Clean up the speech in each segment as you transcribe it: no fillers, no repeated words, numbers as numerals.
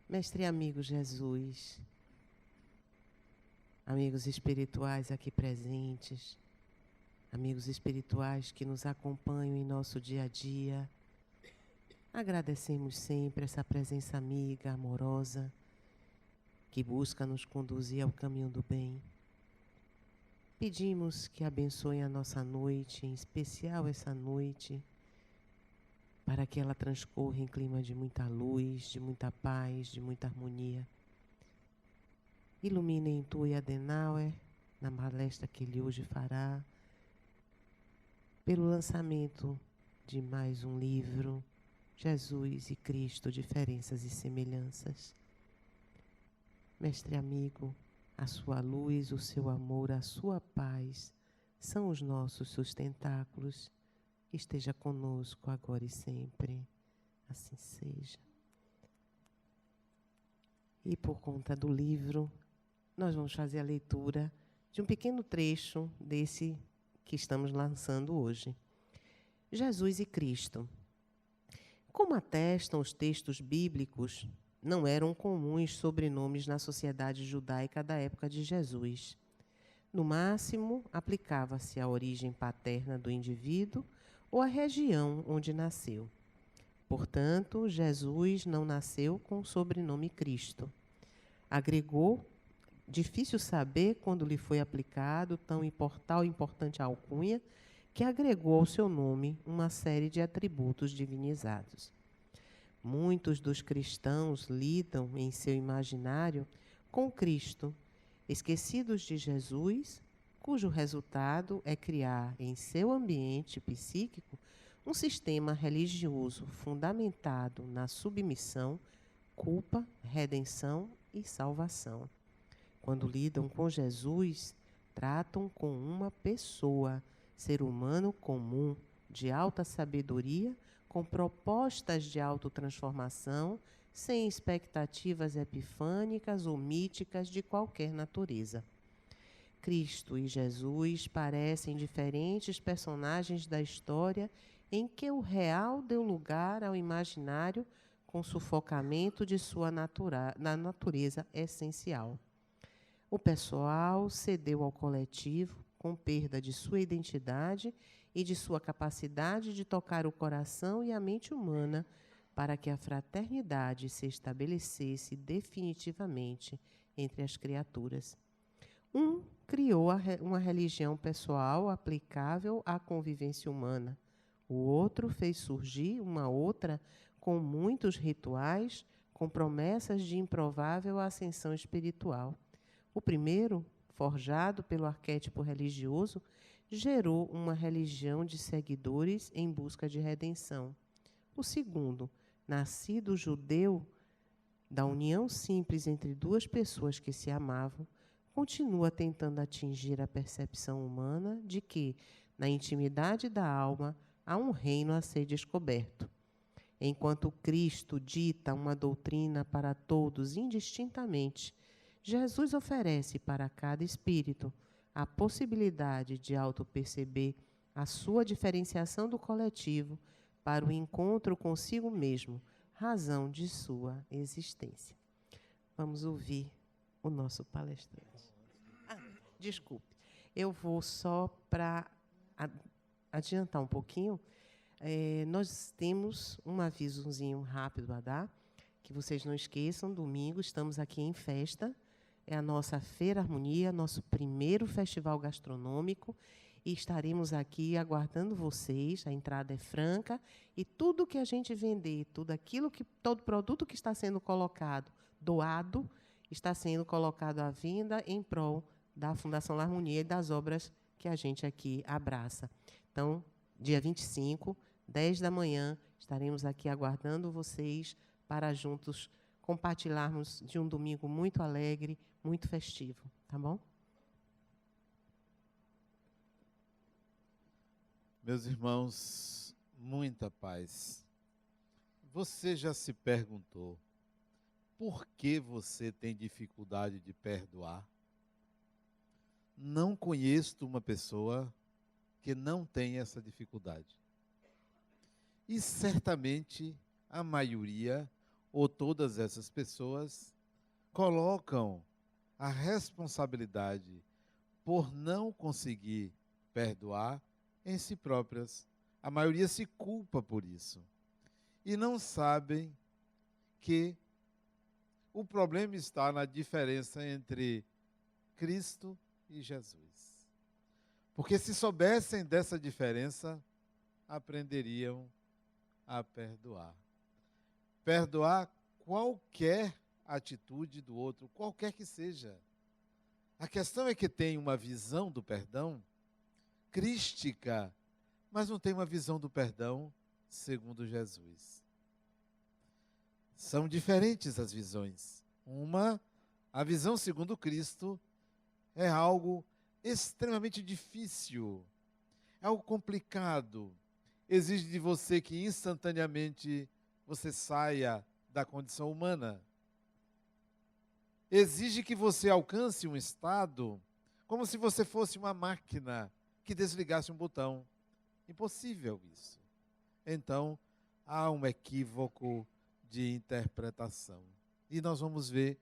Mestre e amigo Jesus, amigos espirituais aqui presentes, amigos espirituais que nos acompanham em nosso dia a dia, agradecemos sempre essa presença amiga, amorosa, que busca nos conduzir ao caminho do bem. Pedimos que abençoe a nossa noite, em especial essa noite, para que ela transcorra em clima de muita luz, de muita paz, de muita harmonia. Iluminem Tu e Adenauer na palestra que ele hoje fará, pelo lançamento de mais um livro, Jesus e Cristo, Diferenças e Semelhanças. Mestre amigo, a sua luz, o seu amor, a sua paz são os nossos sustentáculos. Esteja conosco agora e sempre. Assim seja. E por conta do livro, nós vamos fazer a leitura de um pequeno trecho desse que estamos lançando hoje. Jesus e Cristo. Como atestam os textos bíblicos, não eram comuns sobrenomes na sociedade judaica da época de Jesus. No máximo, aplicava-se à origem paterna do indivíduo ou à região onde nasceu. Portanto, Jesus não nasceu com o sobrenome Cristo. Agregou, difícil saber quando lhe foi aplicado tal importante alcunha, que agregou ao seu nome uma série de atributos divinizados. Muitos dos cristãos lidam em seu imaginário com Cristo, esquecidos de Jesus, cujo resultado é criar em seu ambiente psíquico um sistema religioso fundamentado na submissão, culpa, redenção e salvação. Quando lidam com Jesus, tratam com uma pessoa, ser humano comum, de alta sabedoria, com propostas de autotransformação, sem expectativas epifânicas ou míticas de qualquer natureza. Cristo e Jesus parecem diferentes personagens da história em que o real deu lugar ao imaginário com sufocamento de sua natureza essencial. O pessoal cedeu ao coletivo com perda de sua identidade e de sua capacidade de tocar o coração e a mente humana para que a fraternidade se estabelecesse definitivamente entre as criaturas. Um criou uma religião pessoal aplicável à convivência humana. O outro fez surgir uma outra com muitos rituais, com promessas de improvável ascensão espiritual. O primeiro, forjado pelo arquétipo religioso, gerou uma religião de seguidores em busca de redenção. O segundo, nascido judeu, da união simples entre duas pessoas que se amavam, continua tentando atingir a percepção humana de que, na intimidade da alma, há um reino a ser descoberto. Enquanto Cristo dita uma doutrina para todos indistintamente, Jesus oferece para cada espírito a possibilidade de auto-perceber a sua diferenciação do coletivo para o encontro consigo mesmo, razão de sua existência. Vamos ouvir o nosso palestrante. Desculpe, eu vou só para adiantar um pouquinho. Nós temos um avisozinho rápido a dar, que vocês não esqueçam, domingo estamos aqui em festa. É a nossa Feira Harmonia, nosso primeiro festival gastronômico, e estaremos aqui aguardando vocês. A entrada é franca e tudo que a gente vender, todo produto que está sendo colocado, doado, está sendo colocado à venda em prol da Fundação Harmonia e das obras que a gente aqui abraça. Então, dia 25, 10 da manhã, estaremos aqui aguardando vocês para juntos compartilharmos de um domingo muito alegre, muito festivo, tá bom? Meus irmãos, muita paz. Você já se perguntou por que você tem dificuldade de perdoar? Não conheço uma pessoa que não tem essa dificuldade. E certamente a maioria ou todas essas pessoas, colocam a responsabilidade por não conseguir perdoar em si próprias. A maioria se culpa por isso. E não sabem que o problema está na diferença entre Cristo e Jesus. Porque se soubessem dessa diferença, aprenderiam a perdoar. Perdoar qualquer atitude do outro, qualquer que seja. A questão é que tem uma visão do perdão crística, mas não tem uma visão do perdão segundo Jesus. São diferentes as visões. A visão segundo Cristo é algo extremamente difícil, é algo complicado. Exige de você que instantaneamente você saia da condição humana. Exige que você alcance um estado como se você fosse uma máquina que desligasse um botão. Impossível isso. Então, há um equívoco de interpretação. E nós vamos ver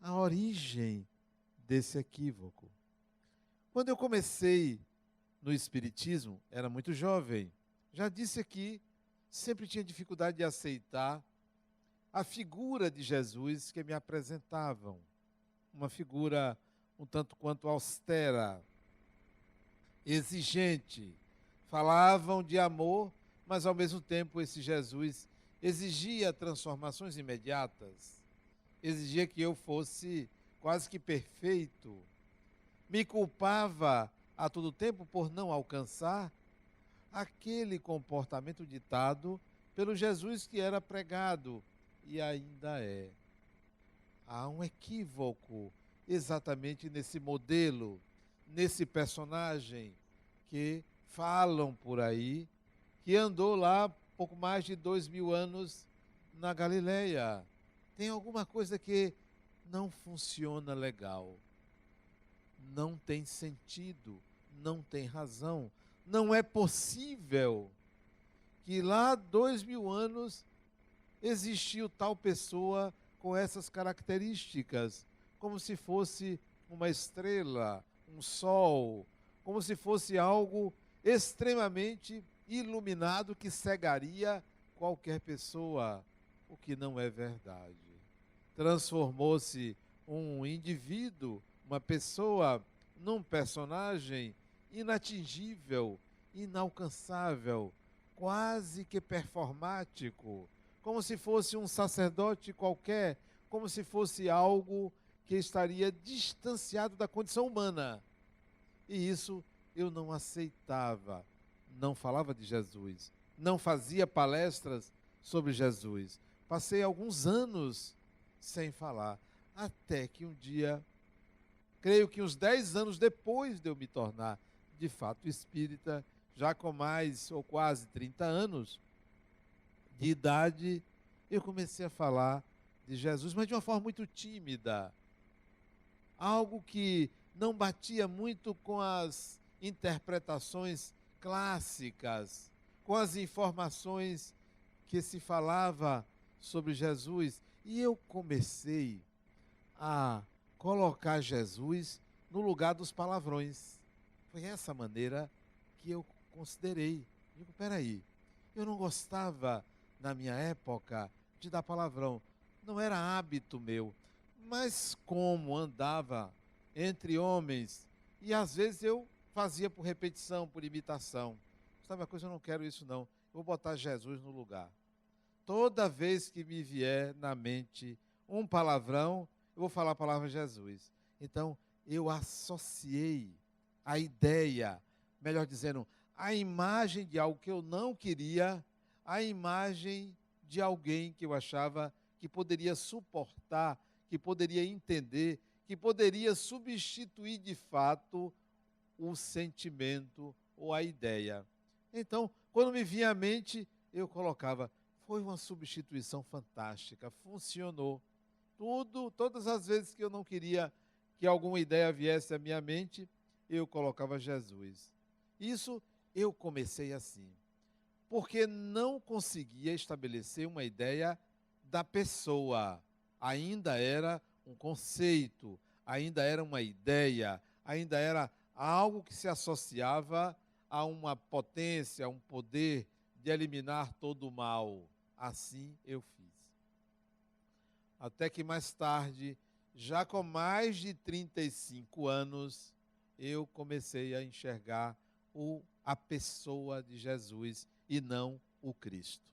a origem desse equívoco. Quando eu comecei no Espiritismo, era muito jovem. Já disse aqui, sempre tinha dificuldade de aceitar a figura de Jesus que me apresentavam. Uma figura um tanto quanto austera, exigente. Falavam de amor, mas ao mesmo tempo esse Jesus exigia transformações imediatas. Exigia que eu fosse quase que perfeito. Me culpava a todo tempo por não alcançar aquele comportamento ditado pelo Jesus que era pregado e ainda é. Há um equívoco exatamente nesse modelo, nesse personagem que falam por aí, que andou lá pouco mais de 2000 anos na Galileia. Tem alguma coisa que não funciona legal. Não tem sentido, não tem razão. Não é possível que lá 2000 anos existiu tal pessoa com essas características, como se fosse uma estrela, um sol, como se fosse algo extremamente iluminado que cegaria qualquer pessoa, o que não é verdade. Transformou-se um indivíduo, uma pessoa, num personagem inatingível, inalcançável, quase que performático, como se fosse um sacerdote qualquer, como se fosse algo que estaria distanciado da condição humana. E isso eu não aceitava. Não falava de Jesus, não fazia palestras sobre Jesus. Passei alguns anos sem falar, até que um dia, creio que uns 10 anos depois de eu me tornar de fato espírita, já com mais ou quase 30 anos de idade, eu comecei a falar de Jesus, mas de uma forma muito tímida. Algo que não batia muito com as interpretações clássicas, com as informações que se falava sobre Jesus. E eu comecei a colocar Jesus no lugar dos palavrões. Foi essa maneira que eu considerei. Digo, peraí, eu não gostava, na minha época, de dar palavrão. Não era hábito meu. Mas como andava entre homens, e às vezes eu fazia por repetição, por imitação. Sabe uma coisa, eu não quero isso não. Eu vou botar Jesus no lugar. Toda vez que me vier na mente um palavrão, eu vou falar a palavra Jesus. Então, eu associei a ideia, melhor dizendo, a imagem de algo que eu não queria, a imagem de alguém que eu achava que poderia suportar, que poderia entender, que poderia substituir de fato o sentimento ou a ideia. Então, quando me vinha à mente, eu colocava. Foi uma substituição fantástica, funcionou. Todas as vezes que eu não queria que alguma ideia viesse à minha mente, eu colocava Jesus. Isso eu comecei assim, porque não conseguia estabelecer uma ideia da pessoa. Ainda era um conceito, ainda era uma ideia, ainda era algo que se associava a uma potência, a um poder de eliminar todo o mal. Assim eu fiz. Até que mais tarde, já com mais de 35 anos, eu comecei a enxergar a pessoa de Jesus e não o Cristo.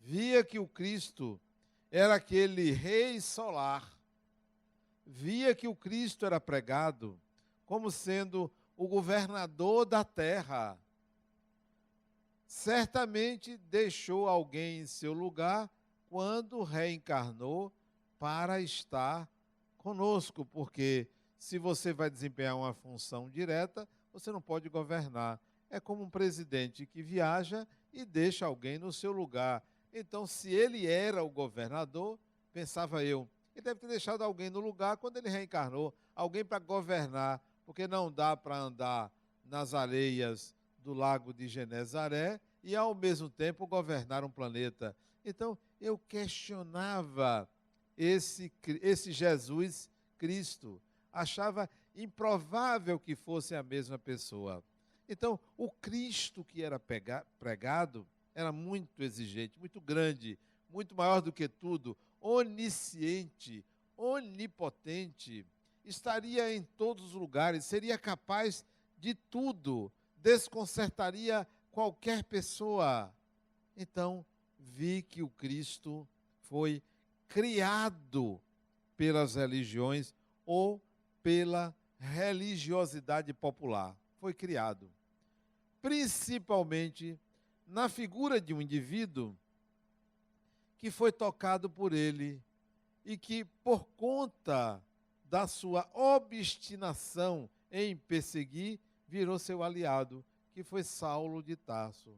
Via que o Cristo era aquele rei solar. Via que o Cristo era pregado como sendo o governador da terra. Certamente deixou alguém em seu lugar quando reencarnou para estar conosco, porque se você vai desempenhar uma função direta, você não pode governar. É como um presidente que viaja e deixa alguém no seu lugar. Então, se ele era o governador, pensava eu, ele deve ter deixado alguém no lugar quando ele reencarnou, alguém para governar, porque não dá para andar nas areias do lago de Genezaré e, ao mesmo tempo, governar um planeta. Então, eu questionava esse Jesus Cristo, achava improvável que fosse a mesma pessoa. Então, o Cristo que era pregado era muito exigente, muito grande, muito maior do que tudo, onisciente, onipotente, estaria em todos os lugares, seria capaz de tudo, desconcertaria qualquer pessoa. Então, vi que o Cristo foi criado pelas religiões ou pela religiosidade popular. Foi criado. Principalmente na figura de um indivíduo que foi tocado por ele e que, por conta da sua obstinação em perseguir, virou seu aliado, que foi Saulo de Tarso.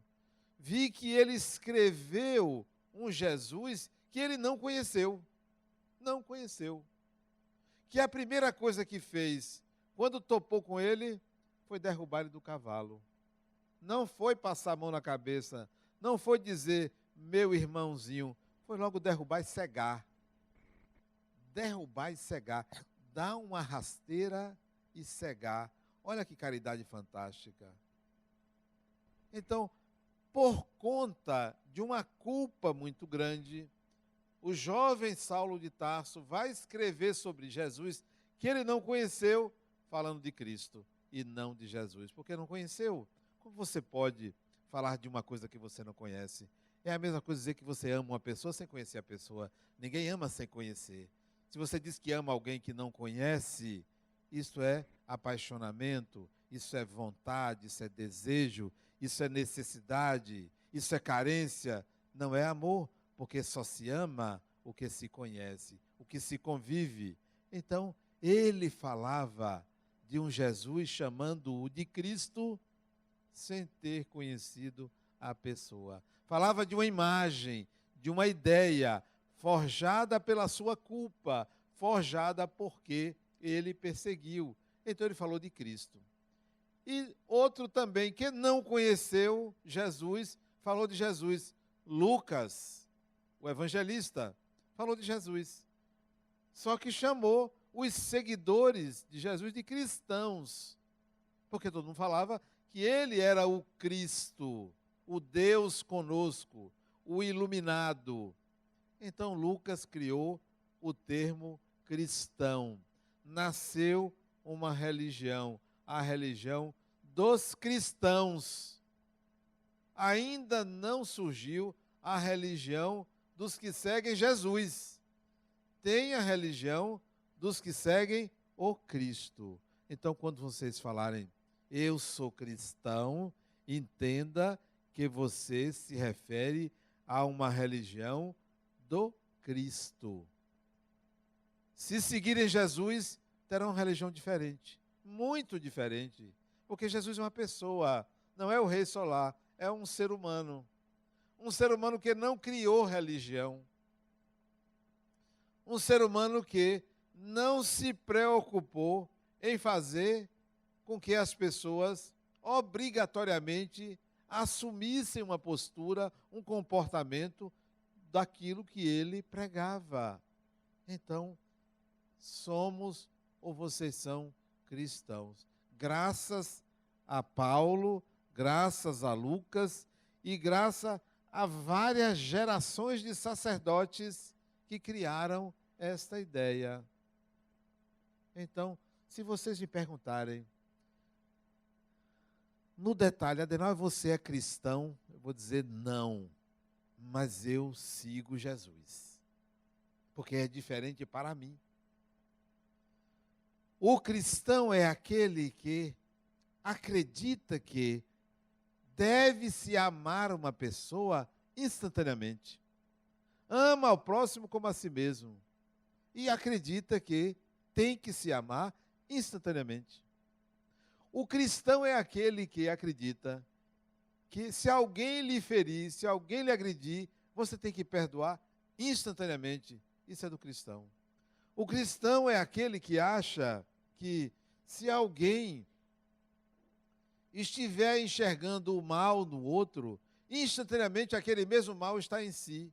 Vi que ele escreveu um Jesus que ele não conheceu. Não conheceu. Que a primeira coisa que fez, quando topou com ele, foi derrubar ele do cavalo. Não foi passar a mão na cabeça, não foi dizer, meu irmãozinho, foi logo derrubar e cegar. Derrubar e cegar. Dar uma rasteira e cegar. Olha que caridade fantástica. Então, por conta de uma culpa muito grande, o jovem Saulo de Tarso vai escrever sobre Jesus que ele não conheceu, falando de Cristo e não de Jesus, porque não conheceu. Como você pode falar de uma coisa que você não conhece? É a mesma coisa dizer que você ama uma pessoa sem conhecer a pessoa. Ninguém ama sem conhecer. Se você diz que ama alguém que não conhece, isso é apaixonamento, isso é vontade, isso é desejo, isso é necessidade, isso é carência. Não é amor, porque só se ama o que se conhece, o que se convive. Então, ele falava de um Jesus chamando-o de Cristo sem ter conhecido a pessoa. Falava de uma imagem, de uma ideia, forjada pela sua culpa, forjada porque ele perseguiu. Então ele falou de Cristo. E outro também que não conheceu Jesus, falou de Jesus. Lucas, o evangelista, falou de Jesus. Só que chamou os seguidores de Jesus de cristãos. Porque todo mundo falava que ele era o Cristo, o Deus conosco, o iluminado. Então Lucas criou o termo cristão. Nasceu uma religião, a religião dos cristãos. Ainda não surgiu a religião dos que seguem Jesus. Tem a religião dos que seguem o Cristo. Então, quando vocês falarem, eu sou cristão, entenda que você se refere a uma religião do Cristo. Se seguirem Jesus, terão uma religião diferente, muito diferente, porque Jesus é uma pessoa, não é o rei solar, é um ser humano que não criou religião, um ser humano que não se preocupou em fazer com que as pessoas obrigatoriamente assumissem uma postura, um comportamento daquilo que ele pregava. Então, somos ou vocês são cristãos. Graças a Paulo, graças a Lucas e graças a várias gerações de sacerdotes que criaram esta ideia. Então, se vocês me perguntarem, no detalhe, Adenauer, você é cristão? Eu vou dizer não, mas eu sigo Jesus, porque é diferente para mim. O cristão é aquele que acredita que deve-se amar uma pessoa instantaneamente. Ama ao próximo como a si mesmo. E acredita que tem que se amar instantaneamente. O cristão é aquele que acredita que se alguém lhe ferir, se alguém lhe agredir, você tem que perdoar instantaneamente. Isso é do cristão. O cristão é aquele que acha que se alguém estiver enxergando o mal no outro, instantaneamente aquele mesmo mal está em si.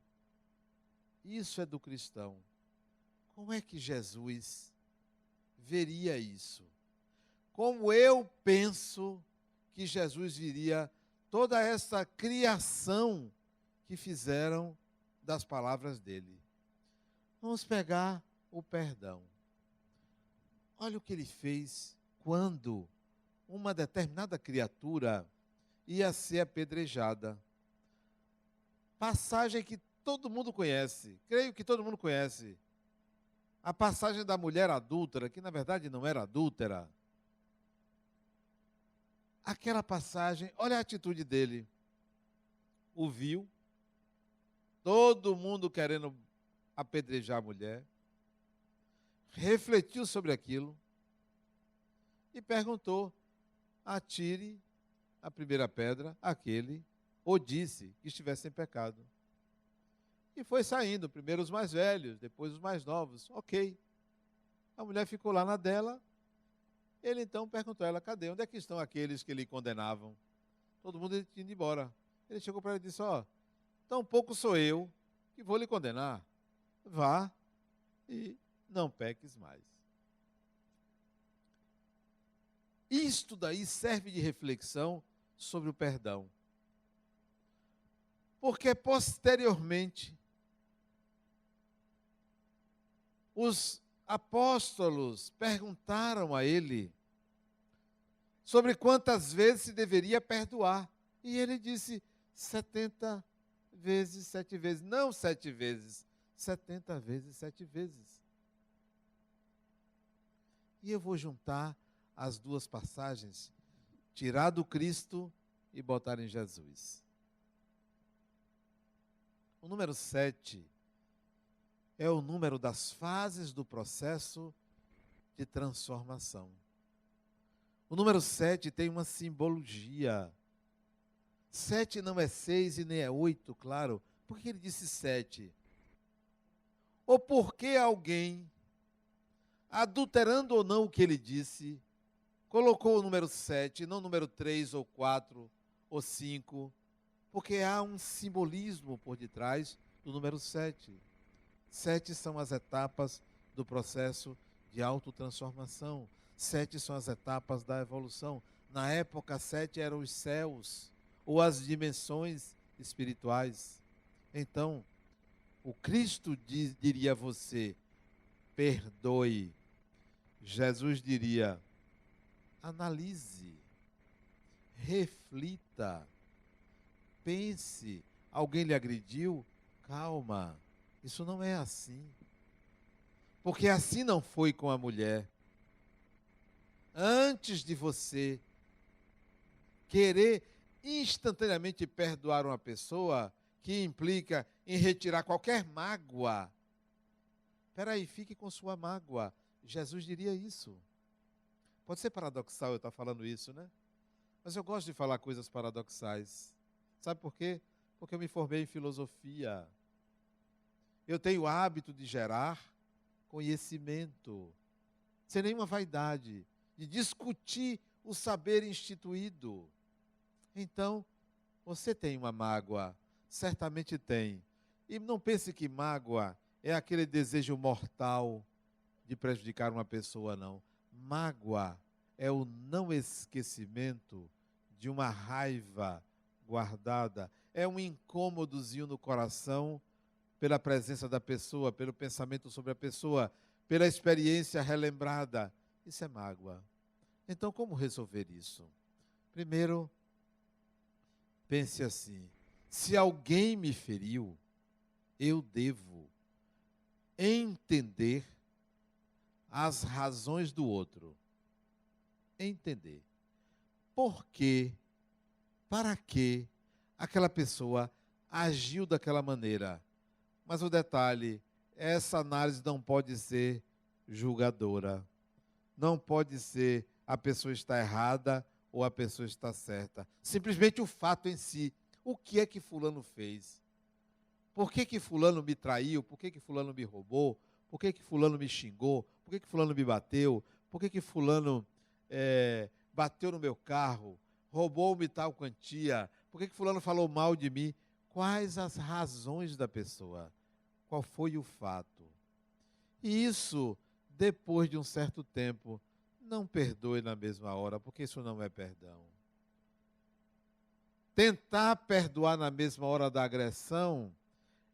Isso é do cristão. Como é que Jesus veria isso? Como eu penso que Jesus viria toda essa criação que fizeram das palavras dele? Vamos pegar o perdão. Olha o que ele fez quando uma determinada criatura ia ser apedrejada. Passagem que todo mundo conhece, creio que todo mundo conhece. A passagem da mulher adúltera, que na verdade não era adúltera. Aquela passagem, olha a atitude dele. O viu, todo mundo querendo apedrejar a mulher, refletiu sobre aquilo e perguntou: atire a primeira pedra àquele, ou disse que estivesse em pecado. E foi saindo, primeiro os mais velhos, depois os mais novos. Ok. A mulher ficou lá na dela. Ele então perguntou a ela: cadê? Onde é que estão aqueles que lhe condenavam? Todo mundo tinha ido embora. Ele chegou para ela e disse: ó, tampouco sou eu que vou lhe condenar. Vá e não peques mais. Isto daí serve de reflexão sobre o perdão. Porque posteriormente os apóstolos perguntaram a ele sobre quantas vezes se deveria perdoar. E ele disse 70 vezes, 7 vezes. Não 7 vezes, 70 vezes, 7 vezes. E eu vou juntar as duas passagens, tirar do Cristo e botar em Jesus. O número 7 é o número das fases do processo de transformação. O número 7 tem uma simbologia. 7 não é 6 e nem é 8, claro. Por que ele disse 7? Ou porque alguém, adulterando ou não o que ele disse, colocou o número 7, não o número 3 ou 4 ou 5, porque há um simbolismo por detrás do número 7. 7 são as etapas do processo de autotransformação. 7 são as etapas da evolução. Na época, 7 eram os céus, ou as dimensões espirituais. Então, o Cristo diria a você: perdoe. Jesus diria: analise, reflita, pense. Alguém lhe agrediu? Calma, isso não é assim. Porque assim não foi com a mulher. Antes de você querer instantaneamente perdoar uma pessoa, que implica em retirar qualquer mágoa, espera aí, fique com sua mágoa. Jesus diria isso. Pode ser paradoxal eu estar falando isso, né? Mas eu gosto de falar coisas paradoxais. Sabe por quê? Porque eu me formei em filosofia. Eu tenho o hábito de gerar conhecimento, sem nenhuma vaidade, de discutir o saber instituído. Então, você tem uma mágoa, certamente tem. E não pense que mágoa é aquele desejo mortal de prejudicar uma pessoa, não. Mágoa é o não esquecimento de uma raiva guardada, é um incômodozinho no coração pela presença da pessoa, pelo pensamento sobre a pessoa, pela experiência relembrada. Isso é mágoa. Então, como resolver isso? Primeiro, pense assim: se alguém me feriu, eu devo entender as razões do outro. Entender. Por quê? Para que aquela pessoa agiu daquela maneira? Mas o detalhe, essa análise não pode ser julgadora. Não pode ser a pessoa está errada ou a pessoa está certa. Simplesmente o fato em si. O que é que fulano fez? Por que que fulano me traiu? Por que que fulano me roubou? Por que que fulano me xingou? Por que que fulano me bateu? Por que que fulano bateu no meu carro? Roubou-me tal quantia? Por que que fulano falou mal de mim? Quais as razões da pessoa? Qual foi o fato? E isso, depois de um certo tempo, não perdoe na mesma hora, porque isso não é perdão. Tentar perdoar na mesma hora da agressão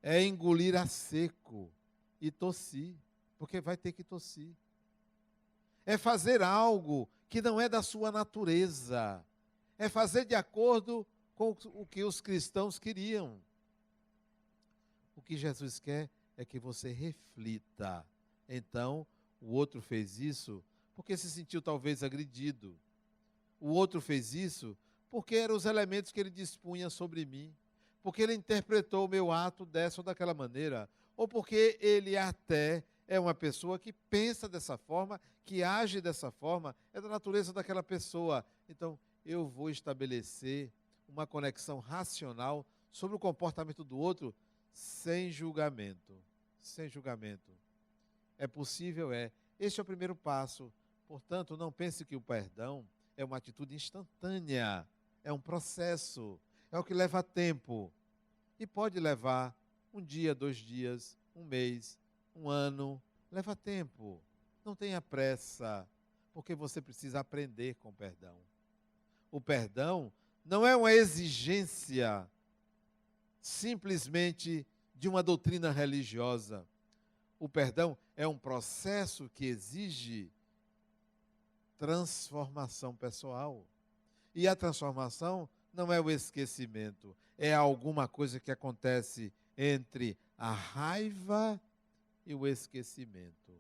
é engolir a seco e tossir, porque vai ter que tossir. É fazer algo que não é da sua natureza. É fazer de acordo com o que os cristãos queriam. O que Jesus quer é que você reflita. Então, o outro fez isso porque se sentiu talvez agredido. O outro fez isso porque eram os elementos que ele dispunha sobre mim. Porque ele interpretou o meu ato dessa ou daquela maneira. Ou porque ele até é uma pessoa que pensa dessa forma, que age dessa forma, é da natureza daquela pessoa. Então, eu vou estabelecer uma conexão racional sobre o comportamento do outro sem julgamento. Sem julgamento. É possível? É. Este é o primeiro passo. Portanto, não pense que o perdão é uma atitude instantânea. É um processo. É o que leva tempo. E pode levar um dia, 2 dias, um mês, um ano. Leva tempo. Não tenha pressa, porque você precisa aprender com o perdão. O perdão não é uma exigência simplesmente de uma doutrina religiosa. O perdão é um processo que exige transformação pessoal. E a transformação não é o esquecimento, é alguma coisa que acontece entre a raiva e o esquecimento.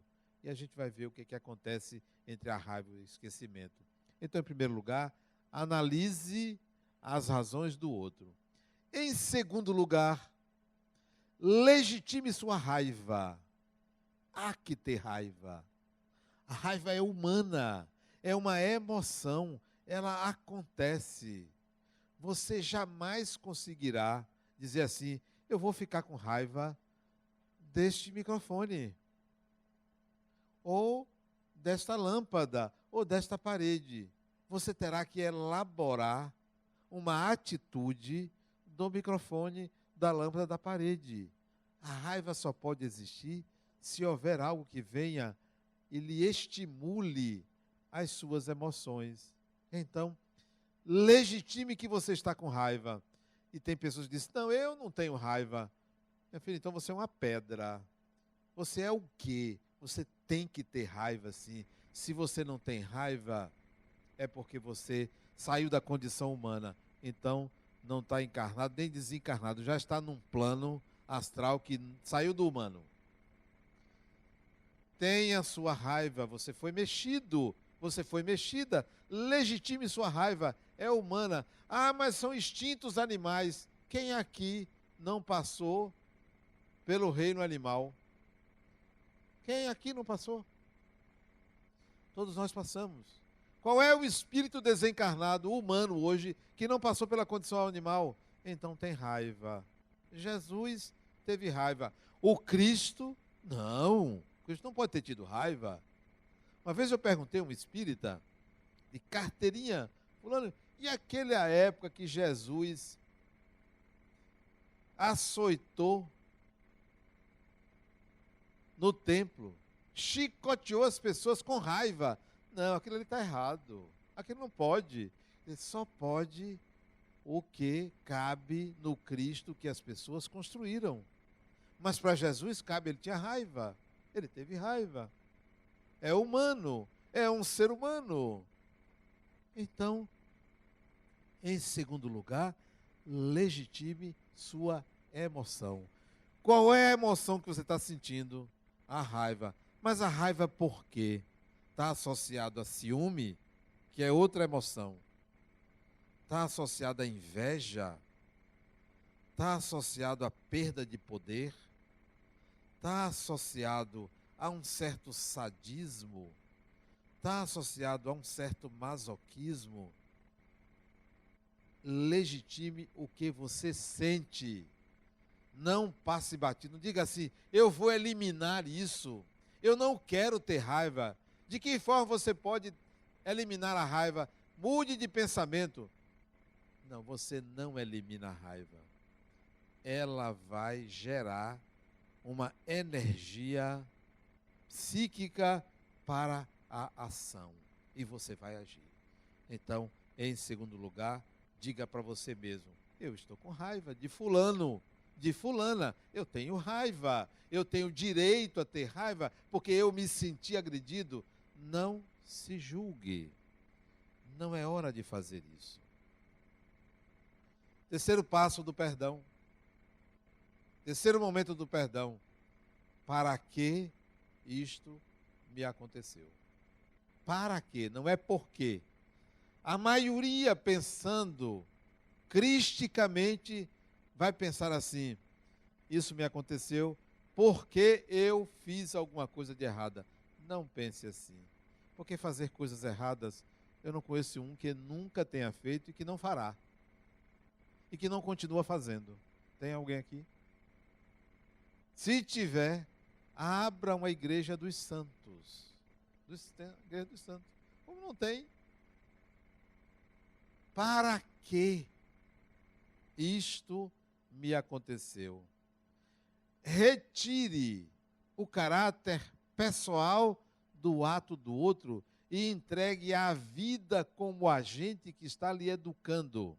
E a gente vai ver o que acontece entre a raiva e o esquecimento. Então, em primeiro lugar, analise as razões do outro. Em segundo lugar, legitime sua raiva. Há que ter raiva. A raiva é humana, é uma emoção, ela acontece. Você jamais conseguirá dizer assim: eu vou ficar com raiva deste microfone, ou desta lâmpada, ou desta parede. Você terá que elaborar uma atitude do microfone, da lâmpada, da parede. A raiva só pode existir se houver algo que venha e lhe estimule as suas emoções. Então, legitime que você está com raiva. E tem pessoas que dizem: não, eu não tenho raiva. Meu filho, então você é uma pedra. Você é o quê? Você tem que ter raiva, sim. Se você não tem raiva, é porque você saiu da condição humana. Então, não está encarnado nem desencarnado. Já está num plano astral que saiu do humano. Tenha sua raiva. Você foi mexido. Você foi mexida. Legitime sua raiva. É humana. Ah, mas são instintos animais. Quem aqui não passou pelo reino animal? Quem aqui não passou? Todos nós passamos. Qual é o espírito desencarnado humano hoje que não passou pela condição animal? Então tem raiva. Jesus teve raiva. O Cristo, não. O Cristo não pode ter tido raiva. Uma vez eu perguntei a um espírita de carteirinha, fulano, e aquela época que Jesus açoitou no templo, chicoteou as pessoas com raiva. Não, aquilo ali está errado. Aquilo não pode. Ele só pode o que cabe no Cristo que as pessoas construíram. Mas para Jesus cabe, ele tinha raiva. Ele teve raiva. É humano, é um ser humano. Então, em segundo lugar, legitime sua emoção. Qual é a emoção que você está sentindo? A raiva. Mas a raiva por quê? Está associado a ciúme, que é outra emoção. Está associado à inveja. Está associado à perda de poder. Está associado a um certo sadismo. Está associado a um certo masoquismo. Legitime o que você sente. Não passe batido. Não diga assim, eu vou eliminar isso. Eu não quero ter raiva. De que forma você pode eliminar a raiva? Mude de pensamento. Não, você não elimina a raiva. Ela vai gerar uma energia psíquica para a ação. E você vai agir. Então, em segundo lugar, diga para você mesmo, eu estou com raiva de fulano, de fulana. Eu tenho raiva. Eu tenho direito a ter raiva porque eu me senti agredido. Não se julgue. Não é hora de fazer isso. Terceiro passo do perdão. Terceiro momento do perdão. Para que isto me aconteceu? Para quê? Não é por quê. A maioria pensando cristicamente vai pensar assim, isso me aconteceu porque eu fiz alguma coisa de errada. Não pense assim. Porque fazer coisas erradas, eu não conheço um que nunca tenha feito e que não fará. E que não continua fazendo. Tem alguém aqui? Se tiver, abra uma igreja dos santos. Igreja dos santos. Como não tem? Para que isto me aconteceu? Retire o caráter pessoal do ato do outro e entregue a vida como agente que está lhe educando.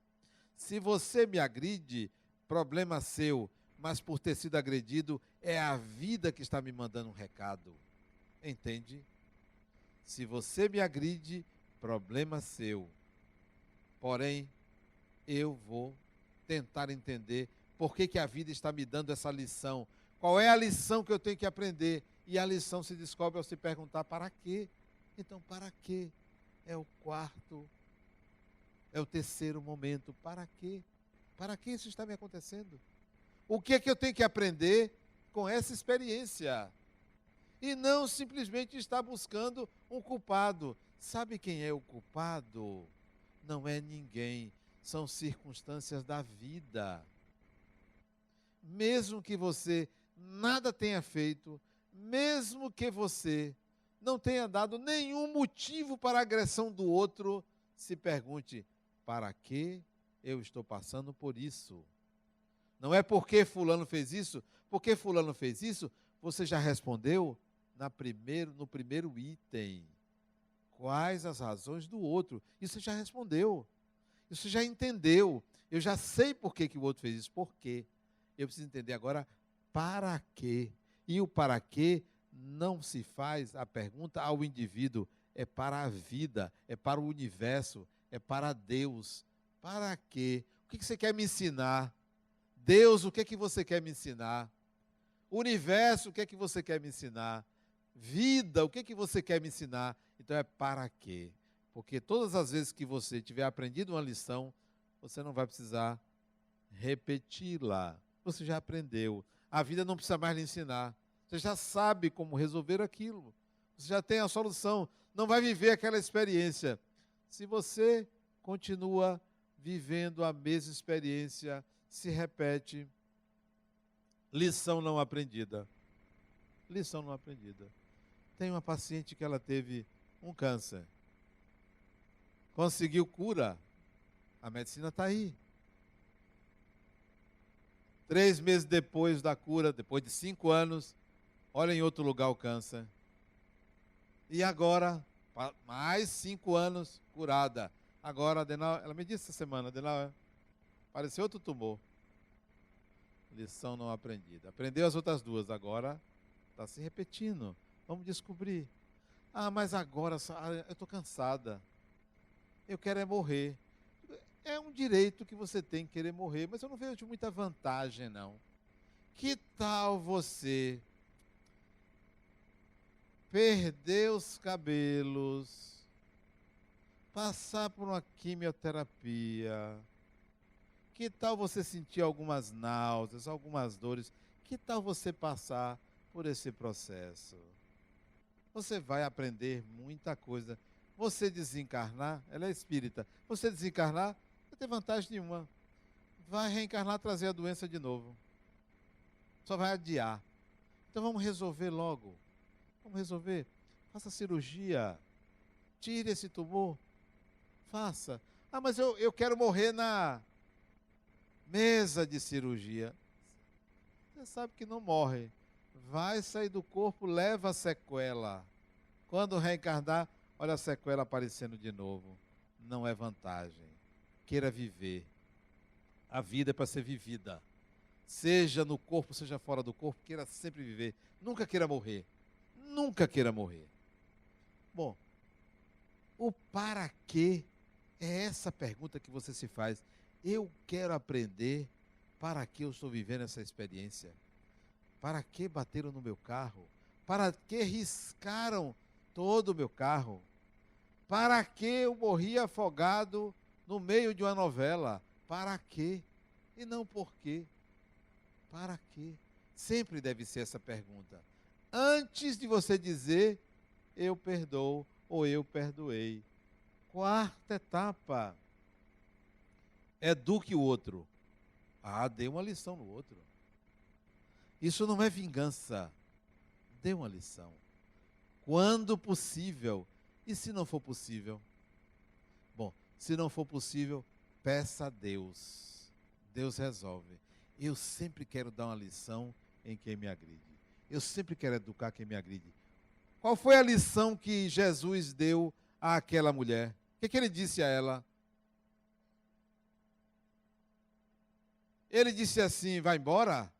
Se você me agride, problema seu, mas por ter sido agredido, é a vida que está me mandando um recado. Entende? Se você me agride, problema seu. Porém, eu vou tentar entender por que a vida está me dando essa lição. Qual é a lição que eu tenho que aprender? E a lição se descobre ao se perguntar para quê? Então, para quê? É o quarto, é o terceiro momento. Para quê? Para que isso está me acontecendo? O que é que eu tenho que aprender com essa experiência? E não simplesmente estar buscando um culpado. Sabe quem é o culpado? Não é ninguém, são circunstâncias da vida. Mesmo que você nada tenha feito, mesmo que você não tenha dado nenhum motivo para a agressão do outro, se pergunte, para que eu estou passando por isso? Não é porque fulano fez isso, porque fulano fez isso, você já respondeu no primeiro item. Quais as razões do outro? Isso já respondeu. Isso já entendeu. Eu já sei por que o outro fez isso. Por quê? Eu preciso entender agora para quê. E o para quê não se faz a pergunta ao indivíduo. É para a vida, é para o universo, é para Deus. Para quê? O que você quer me ensinar? Deus, o que você quer me ensinar? Universo, o que você quer me ensinar? Vida, o que você quer me ensinar? Então é para quê? Porque todas as vezes que você tiver aprendido uma lição, você não vai precisar repeti-la. Você já aprendeu. A vida não precisa mais lhe ensinar. Você já sabe como resolver aquilo. Você já tem a solução. Não vai viver aquela experiência. Se você continua vivendo a mesma experiência, se repete, lição não aprendida. Lição não aprendida. Tem uma paciente que ela teve um câncer. Conseguiu cura. A medicina está aí. 3 meses depois da cura, depois de 5 anos, olha em outro lugar o câncer. E agora, mais 5 anos curada. Agora, adenal, ela me disse essa semana, adenal, pareceu outro tumor. Lição não aprendida. Aprendeu as outras 2, agora está se repetindo. Vamos descobrir. Ah, mas agora eu estou cansada. Eu quero é morrer. É um direito que você tem querer morrer, mas eu não vejo muita vantagem, não. Que tal você perder os cabelos, passar por uma quimioterapia? Que tal você sentir algumas náuseas, algumas dores? Que tal você passar por esse processo? Você vai aprender muita coisa. Você desencarnar, ela é espírita, você desencarnar, não tem vantagem nenhuma. Vai reencarnar, trazer a doença de novo. Só vai adiar. Então vamos resolver logo. Vamos resolver. Faça cirurgia. Tire esse tumor. Faça. Ah, mas eu quero morrer na mesa de cirurgia. Você sabe que não morre. Vai sair do corpo, leva a sequela. Quando reencarnar, olha a sequela aparecendo de novo. Não é vantagem. Queira viver. A vida é para ser vivida. Seja no corpo, seja fora do corpo, queira sempre viver. Nunca queira morrer. Nunca queira morrer. Bom, o para quê é essa pergunta que você se faz. Eu quero aprender para que eu estou vivendo essa experiência. Para que bateram no meu carro? Para que riscaram todo o meu carro? Para que eu morri afogado no meio de uma novela? Para quê? E não por quê. Para quê? Sempre deve ser essa pergunta. Antes de você dizer, eu perdoo ou eu perdoei. 4ª etapa. Eduque o outro. Ah, dê uma lição no outro. Isso não é vingança. Dê uma lição. Quando possível. E se não for possível? Bom, se não for possível, peça a Deus. Deus resolve. Eu sempre quero dar uma lição em quem me agride. Eu sempre quero educar quem me agride. Qual foi a lição que Jesus deu àquela mulher? O que ele disse a ela? Ele disse assim, vai embora?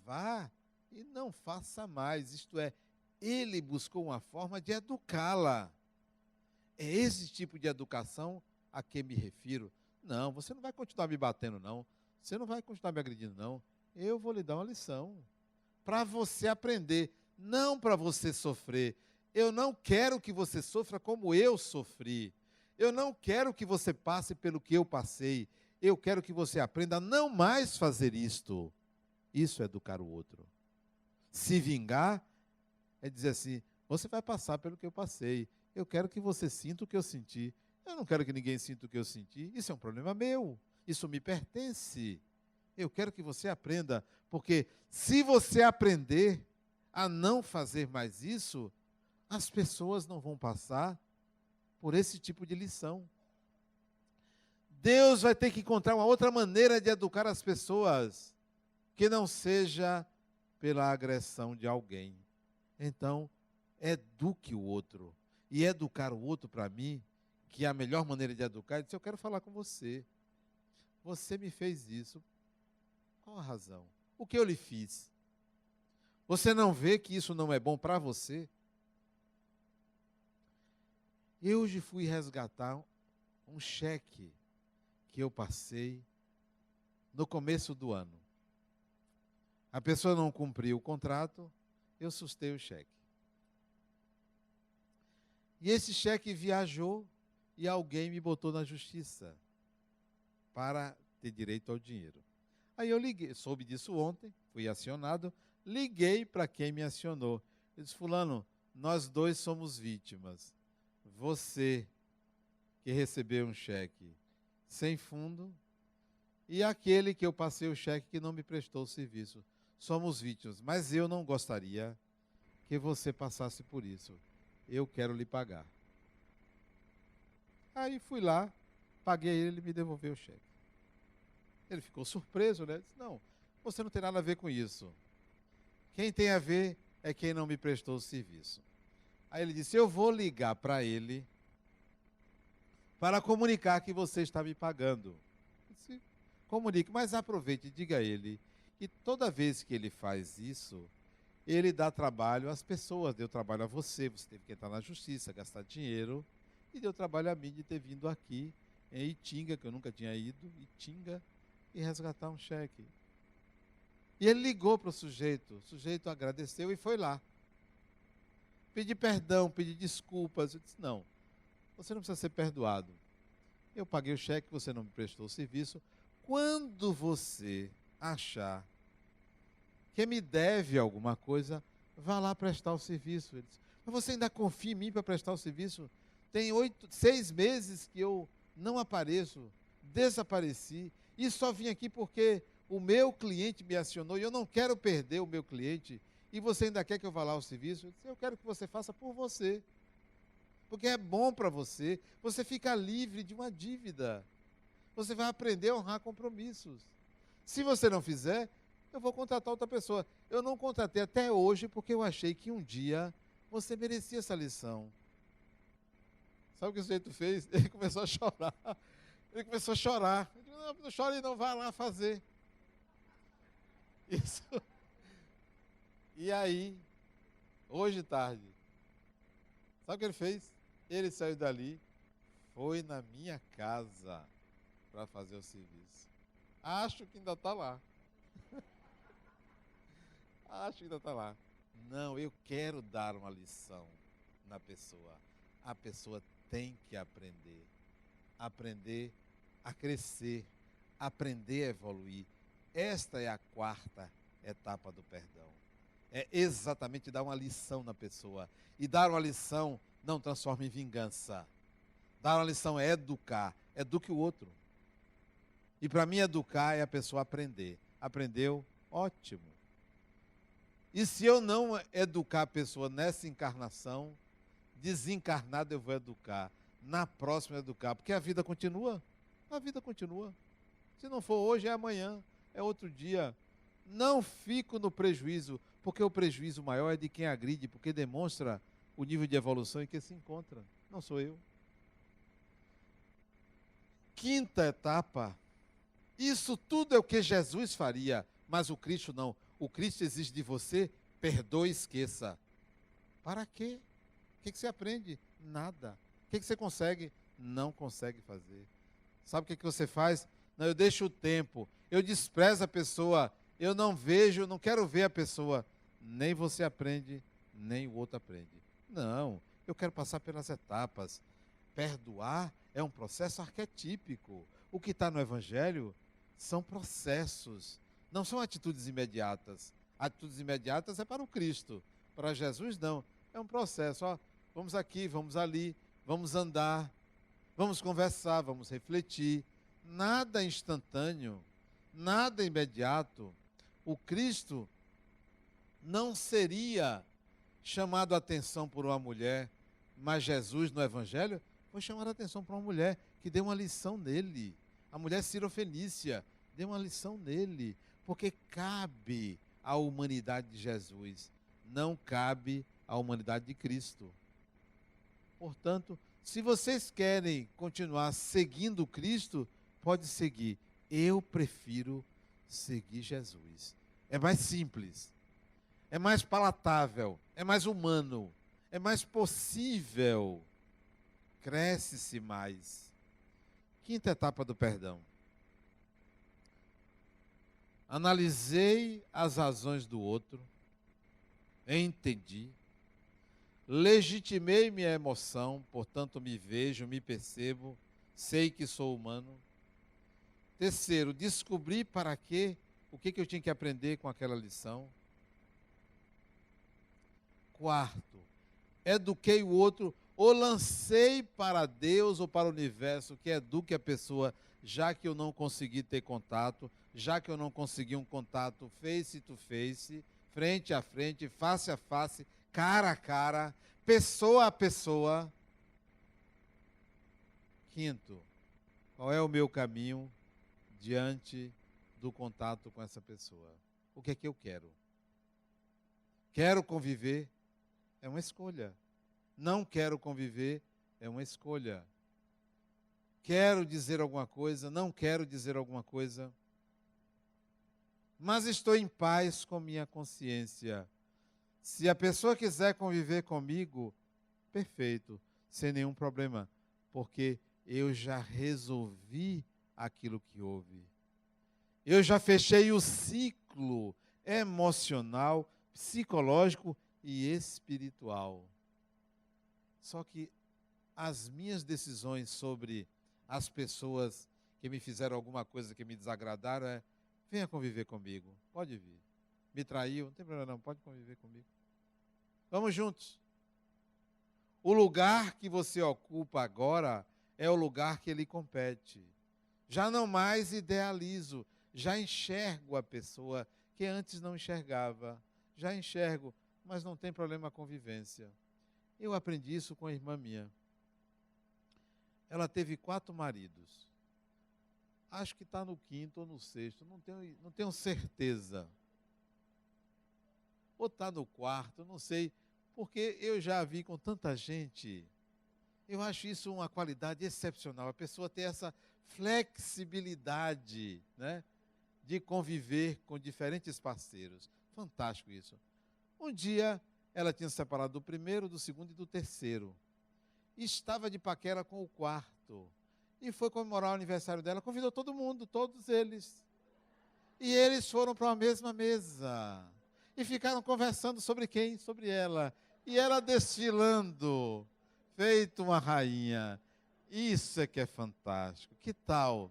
Vá e não faça mais. Isto é, ele buscou uma forma de educá-la. É esse tipo de educação a que me refiro. Não, você não vai continuar me batendo, não. Você não vai continuar me agredindo, não. Eu vou lhe dar uma lição. Para você aprender, não para você sofrer. Eu não quero que você sofra como eu sofri. Eu não quero que você passe pelo que eu passei. Eu quero que você aprenda a não mais fazer isto. Isso é educar o outro. Se vingar é dizer assim, você vai passar pelo que eu passei. Eu quero que você sinta o que eu senti. Eu não quero que ninguém sinta o que eu senti. Isso é um problema meu. Isso me pertence. Eu quero que você aprenda. Porque se você aprender a não fazer mais isso, as pessoas não vão passar por esse tipo de lição. Deus vai ter que encontrar uma outra maneira de educar as pessoas que não seja pela agressão de alguém. Então, eduque o outro. E educar o outro, para mim, que é a melhor maneira de educar, é dizer, eu quero falar com você. Você me fez isso. Qual a razão? O que eu lhe fiz? Você não vê que isso não é bom para você? Eu hoje fui resgatar um cheque que eu passei no começo do ano. A pessoa não cumpriu o contrato, eu sustei o cheque. E esse cheque viajou e alguém me botou na justiça para ter direito ao dinheiro. Aí eu liguei, soube disso ontem, fui acionado, liguei para quem me acionou. Eu disse, fulano, nós dois somos vítimas. Você que recebeu um cheque sem fundo e aquele que eu passei o cheque que não me prestou o serviço. Somos vítimas, mas eu não gostaria que você passasse por isso. Eu quero lhe pagar. Aí fui lá, paguei ele me devolveu o cheque. Ele ficou surpreso, né? Disse, não, você não tem nada a ver com isso. Quem tem a ver é quem não me prestou o serviço. Aí ele disse, eu vou ligar para ele para comunicar que você está me pagando. Eu disse, comunique, mas aproveite e diga a ele que toda vez que ele faz isso, ele dá trabalho às pessoas, deu trabalho a você, você teve que entrar na justiça, gastar dinheiro, e deu trabalho a mim de ter vindo aqui em Itinga, que eu nunca tinha ido, Itinga, e resgatar um cheque. E ele ligou para o sujeito agradeceu e foi lá. Pedi perdão, pedi desculpas. Eu disse, não, você não precisa ser perdoado. Eu paguei o cheque, você não me prestou o serviço. Quando você achar que me deve alguma coisa, vá lá prestar o serviço. Ele disse, mas você ainda confia em mim para prestar o serviço? Tem 6 meses que eu não apareço, desapareci, e só vim aqui porque o meu cliente me acionou e eu não quero perder o meu cliente, e você ainda quer que eu vá lá ao serviço? Eu disse, eu quero que você faça por você, porque é bom para você, você fica livre de uma dívida, você vai aprender a honrar compromissos. Se você não fizer, eu vou contratar outra pessoa. Eu não contratei até hoje porque eu achei que um dia você merecia essa lição. Sabe o que o sujeito fez? Ele começou a chorar. Ele começou a chorar. Eu disse, não chore não, vá lá fazer. Isso. E aí, hoje tarde, sabe o que ele fez? Ele saiu dali, foi na minha casa para fazer o serviço. Acho que ainda está lá. Acho que ainda está lá. Não, eu quero dar uma lição na pessoa. A pessoa tem que aprender. Aprender a crescer. Aprender a evoluir. Esta é a 4ª etapa do perdão. É exatamente dar uma lição na pessoa. E dar uma lição não transforma em vingança. Dar uma lição é educar. Eduque o outro. E para mim educar é a pessoa aprender. Aprendeu? Ótimo. E se eu não educar a pessoa nessa encarnação, desencarnado eu vou educar. Na próxima educar. Porque a vida continua. A vida continua. Se não for hoje, é amanhã. É outro dia. Não fico no prejuízo, porque o prejuízo maior é de quem agride, porque demonstra o nível de evolução em que se encontra. Não sou eu. 5ª etapa. Isso tudo é o que Jesus faria, mas o Cristo não. O Cristo exige de você, perdoe e esqueça. Para quê? O que você aprende? Nada. O que você consegue? Não consegue fazer. Sabe o que você faz? Não, eu deixo o tempo, eu desprezo a pessoa, eu não vejo, não quero ver a pessoa. Nem você aprende, nem o outro aprende. Não, eu quero passar pelas etapas. Perdoar é um processo arquetípico. O que está no Evangelho são processos, não são atitudes imediatas. Atitudes imediatas é para o Cristo, para Jesus não. É um processo, ó, vamos aqui, vamos ali, vamos andar, vamos conversar, vamos refletir. Nada instantâneo, nada imediato. O Cristo não seria chamado a atenção por uma mulher, mas Jesus no Evangelho foi chamado a atenção por uma mulher que deu uma lição nele. A mulher Cirofenícia deu uma lição nele, porque cabe à humanidade de Jesus, não cabe à humanidade de Cristo. Portanto, se vocês querem continuar seguindo Cristo, pode seguir. Eu prefiro seguir Jesus. É mais simples, é mais palatável, é mais humano, é mais possível. Cresce-se mais. 5ª etapa do perdão. Analisei as razões do outro, entendi, legitimei minha emoção, portanto me vejo, me percebo, sei que sou humano. 3º, descobri para quê, o que eu tinha que aprender com aquela lição. 4º, eduquei o outro, ou lancei para Deus ou para o universo que eduque a pessoa, já que eu não consegui ter contato, já que eu não consegui um contato face to face, frente a frente, face a face, cara a cara, pessoa a pessoa. 5º, qual é o meu caminho diante do contato com essa pessoa? O que é que eu quero? Quero conviver, é uma escolha. Não quero conviver, é uma escolha. Quero dizer alguma coisa, não quero dizer alguma coisa. Mas estou em paz com minha consciência. Se a pessoa quiser conviver comigo, perfeito, sem nenhum problema, porque eu já resolvi aquilo que houve. Eu já fechei o ciclo emocional, psicológico e espiritual. Só que as minhas decisões sobre as pessoas que me fizeram alguma coisa que me desagradaram venha conviver comigo, pode vir. Me traiu, não tem problema não, pode conviver comigo. Vamos juntos. O lugar que você ocupa agora é o lugar que lhe compete. Já não mais idealizo, já enxergo a pessoa que antes não enxergava. Já enxergo, mas não tem problema a convivência. Eu aprendi isso com a irmã minha. Ela teve 4 maridos. Acho que está no 5º ou no 6º, não tenho certeza. Ou está no 4º, não sei, porque eu já vi com tanta gente. Eu acho isso uma qualidade excepcional, a pessoa ter essa flexibilidade, né, de conviver com diferentes parceiros. Fantástico isso. Um dia, ela tinha se separado do primeiro, do segundo e do terceiro. E estava de paquera com o 4º. E foi comemorar o aniversário dela, convidou todo mundo, todos eles. E eles foram para a mesma mesa. E ficaram conversando sobre quem? Sobre ela. E ela desfilando, feito uma rainha. Isso é que é fantástico. Que tal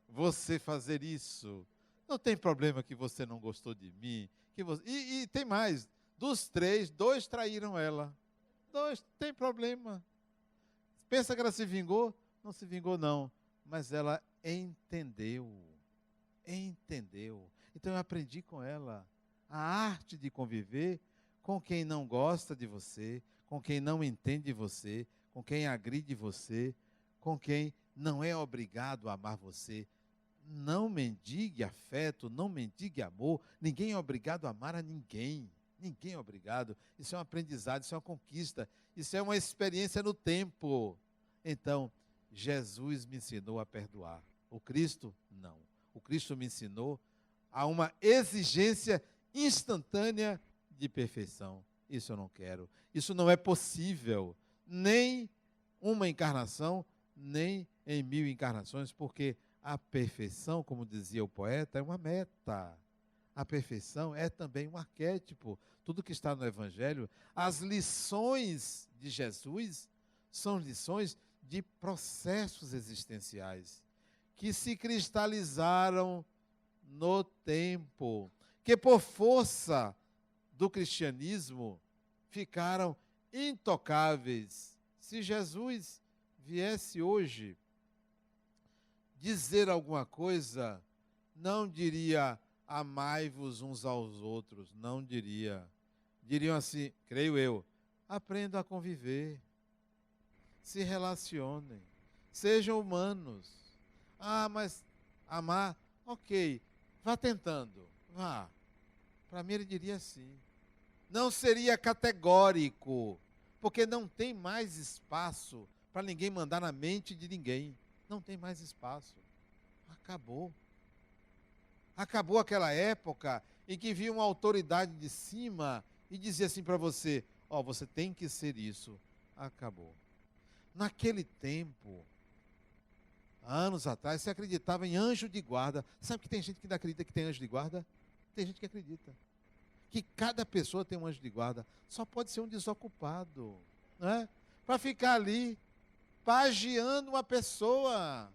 você fazer isso? Não tem problema que você não gostou de mim. E tem mais. Dos 3, 2 traíram ela. 2, tem problema. Pensa que ela se vingou? Não se vingou, não. Mas ela entendeu. Entendeu. Então eu aprendi com ela a arte de conviver com quem não gosta de você, com quem não entende você, com quem agride você, com quem não é obrigado a amar você. Não mendigue afeto, não mendigue amor. Ninguém é obrigado a amar a ninguém. Ninguém é obrigado. Isso é um aprendizado, isso é uma conquista. Isso é uma experiência no tempo. Então, Jesus me ensinou a perdoar. O Cristo, não. O Cristo me ensinou a uma exigência instantânea de perfeição. Isso eu não quero. Isso não é possível. Nem uma encarnação, nem em 1000 encarnações, porque a perfeição, como dizia o poeta, é uma meta. A perfeição é também um arquétipo. Tudo que está no Evangelho, as lições de Jesus são lições de processos existenciais que se cristalizaram no tempo, que por força do cristianismo ficaram intocáveis. Se Jesus viesse hoje dizer alguma coisa, não diria amai-vos uns aos outros, não diria. Diriam assim, creio eu, aprendam a conviver, se relacionem, sejam humanos. Ah, mas amar, ok, vá tentando, vá. Para mim ele diria assim. Não seria categórico, porque não tem mais espaço para ninguém mandar na mente de ninguém. Não tem mais espaço. Acabou. Acabou aquela época em que vinha uma autoridade de cima e dizia assim para você, ó, você tem que ser isso. Acabou. Naquele tempo, anos atrás, se acreditava em anjo de guarda. Sabe que tem gente que não acredita que tem anjo de guarda? Tem gente que acredita que cada pessoa tem um anjo de guarda. Só pode ser um desocupado, né? Para ficar ali, pagiando uma pessoa.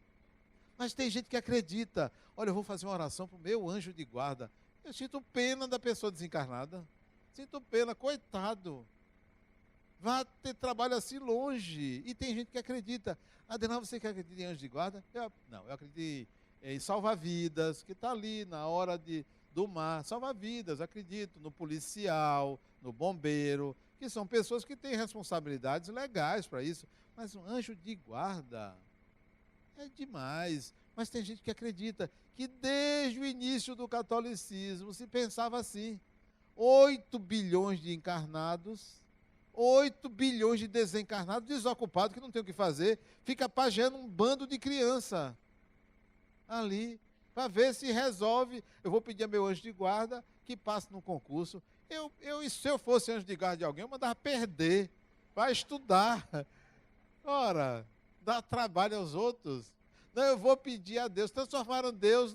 Mas tem gente que acredita. Olha, eu vou fazer uma oração para o meu anjo de guarda. Eu sinto pena da pessoa desencarnada. Sinto pena, coitado. Vá ter trabalho assim longe. E tem gente que acredita. Adenal, você que acredita em anjo de guarda? Não, eu acredito em salva-vidas, que está ali na hora do mar. Salva-vidas, acredito no policial, no bombeiro, que são pessoas que têm responsabilidades legais para isso. Mas um anjo de guarda é demais. Mas tem gente que acredita que desde o início do catolicismo se pensava assim. 8 bilhões de encarnados, 8 bilhões de desencarnados, desocupados, que não tem o que fazer, fica pageando um bando de criança ali, para ver se resolve. Eu vou pedir a meu anjo de guarda que passe no concurso. Se eu fosse anjo de guarda de alguém, eu mandava perder, vai estudar. Ora, dá trabalho aos outros. Não, eu vou pedir a Deus. Transformaram Deus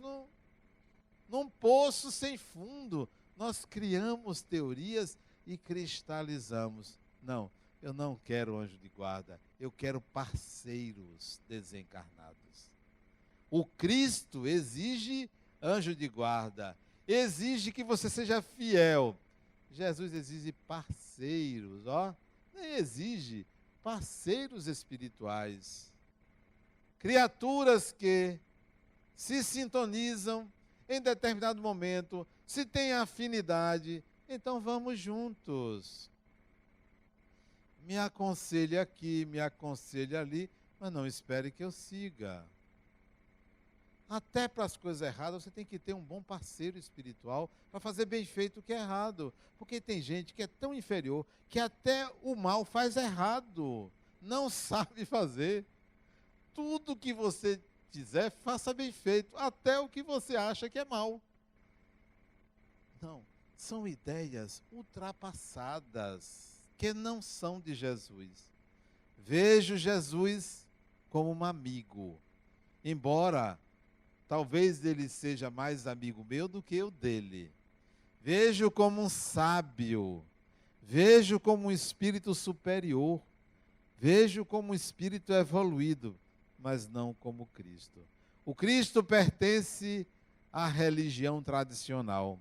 num poço sem fundo. Nós criamos teorias e cristalizamos. Não, eu não quero anjo de guarda. Eu quero parceiros desencarnados. O Cristo exige anjo de guarda. Exige que você seja fiel. Jesus exige parceiros, ó. Nem exige parceiros espirituais. Criaturas que se sintonizam em determinado momento, se têm afinidade, então vamos juntos. Me aconselhe aqui, me aconselhe ali, mas não espere que eu siga. Até para as coisas erradas, você tem que ter um bom parceiro espiritual para fazer bem feito o que é errado. Porque tem gente que é tão inferior que até o mal faz errado, não sabe fazer. Tudo que você fizer, faça bem feito, até o que você acha que é mal. Não, são ideias ultrapassadas, que não são de Jesus. Vejo Jesus como um amigo, embora talvez ele seja mais amigo meu do que eu dele. Vejo como um sábio, vejo como um espírito superior, vejo como um espírito evoluído, mas não como Cristo. O Cristo pertence à religião tradicional.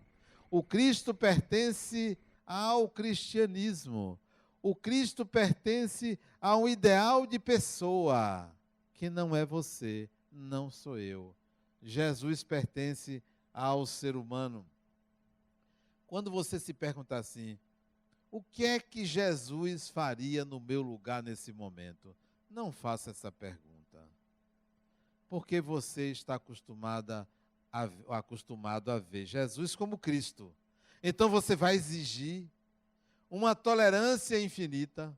O Cristo pertence ao cristianismo. O Cristo pertence a um ideal de pessoa, que não é você, não sou eu. Jesus pertence ao ser humano. Quando você se perguntar assim, o que é que Jesus faria no meu lugar nesse momento? Não faça essa pergunta. Porque você está acostumado a ver Jesus como Cristo. Então você vai exigir uma tolerância infinita.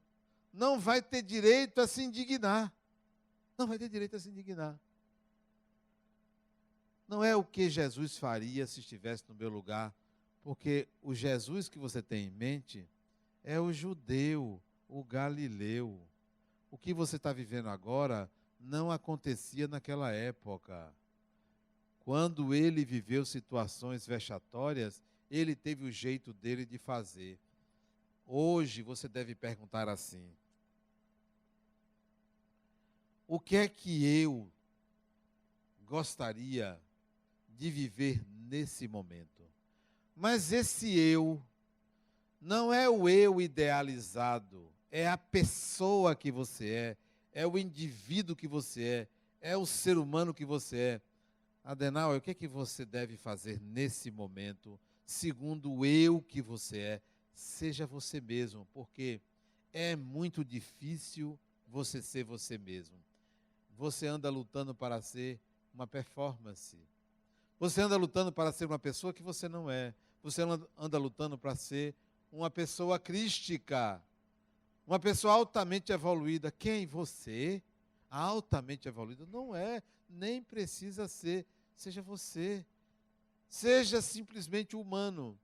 Não vai ter direito a se indignar. Não vai ter direito a se indignar. Não é o que Jesus faria se estivesse no meu lugar, porque o Jesus que você tem em mente é o judeu, o galileu. O que você está vivendo agora não acontecia naquela época. Quando ele viveu situações vexatórias, ele teve o jeito dele de fazer. Hoje você deve perguntar assim: o que é que eu gostaria de viver nesse momento? Mas esse eu não é o eu idealizado, é a pessoa que você é o indivíduo que você é o ser humano que você é. Adenauer, o que é que você deve fazer nesse momento, segundo o eu que você é? Seja você mesmo, porque é muito difícil você ser você mesmo. Você anda lutando para ser uma performance. Você anda lutando para ser uma pessoa que você não é. Você anda lutando para ser uma pessoa crística, uma pessoa altamente evoluída. Quem? Você? Altamente evoluído? Não é, nem precisa ser. Seja você. Seja simplesmente humano.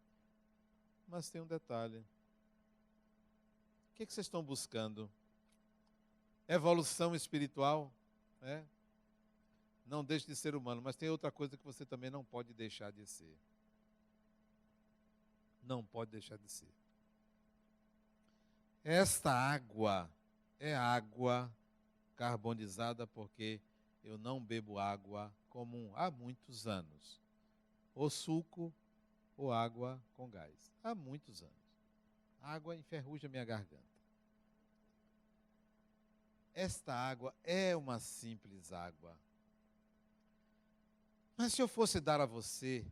Mas tem um detalhe. O que vocês estão buscando? Evolução espiritual? É? Não deixe de ser humano, mas tem outra coisa que você também não pode deixar de ser. Não pode deixar de ser. Esta água é água carbonizada, porque eu não bebo água comum há muitos anos. Ou suco, ou água com gás. Há muitos anos. A água enferruja minha garganta. Esta água é uma simples água. Mas se eu fosse dar a você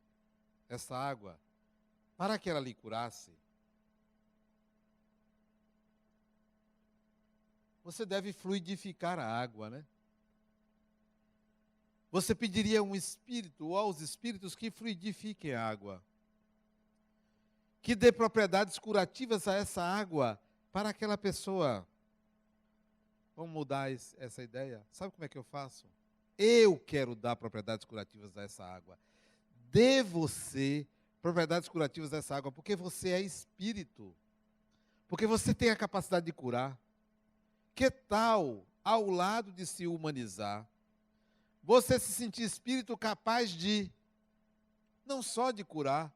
essa água, para que ela lhe curasse, você deve fluidificar a água, né? Você pediria um espírito ou aos espíritos que fluidifiquem a água, que dê propriedades curativas a essa água para aquela pessoa. Vamos mudar essa ideia? Sabe como é que eu faço? Eu quero dar propriedades curativas a essa água. Dê você propriedades curativas a essa água, porque você é espírito. Porque você tem a capacidade de curar. Que tal, ao lado de se humanizar, você se sentir espírito capaz de, não só de curar,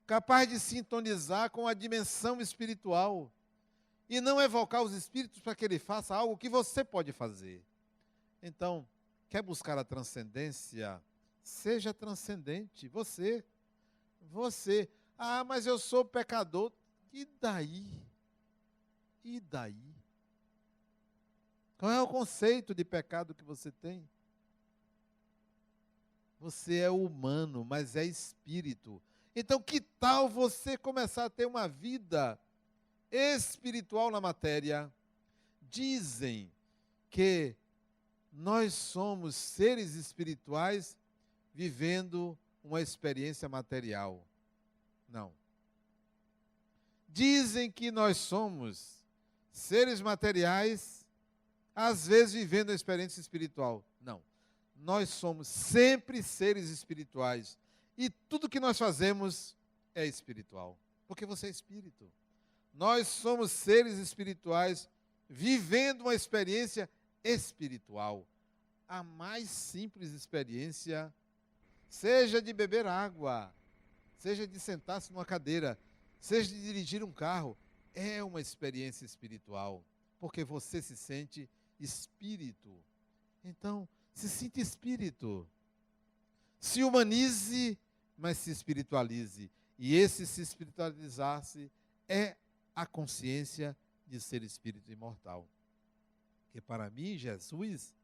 capaz de sintonizar com a dimensão espiritual e não evocar os espíritos para que ele faça algo que você pode fazer. Então, quer buscar a transcendência? Seja transcendente, você. Ah, mas eu sou pecador. E daí? E daí? Qual é o conceito de pecado que você tem? Você é humano, mas é espírito. Então, que tal você começar a ter uma vida espiritual na matéria? Dizem que nós somos seres espirituais vivendo uma experiência material. Não. Dizem que nós somos seres materiais, às vezes vivendo a experiência espiritual. Não. Nós somos sempre seres espirituais. E tudo que nós fazemos é espiritual. Porque você é espírito. Nós somos seres espirituais vivendo uma experiência espiritual. A mais simples experiência, seja de beber água, seja de sentar-se numa cadeira, seja de dirigir um carro, é uma experiência espiritual, porque você se sente espírito. Então, se sinta espírito. Se humanize, mas se espiritualize. E esse se espiritualizar-se é a consciência de ser espírito imortal. Porque para mim, Jesus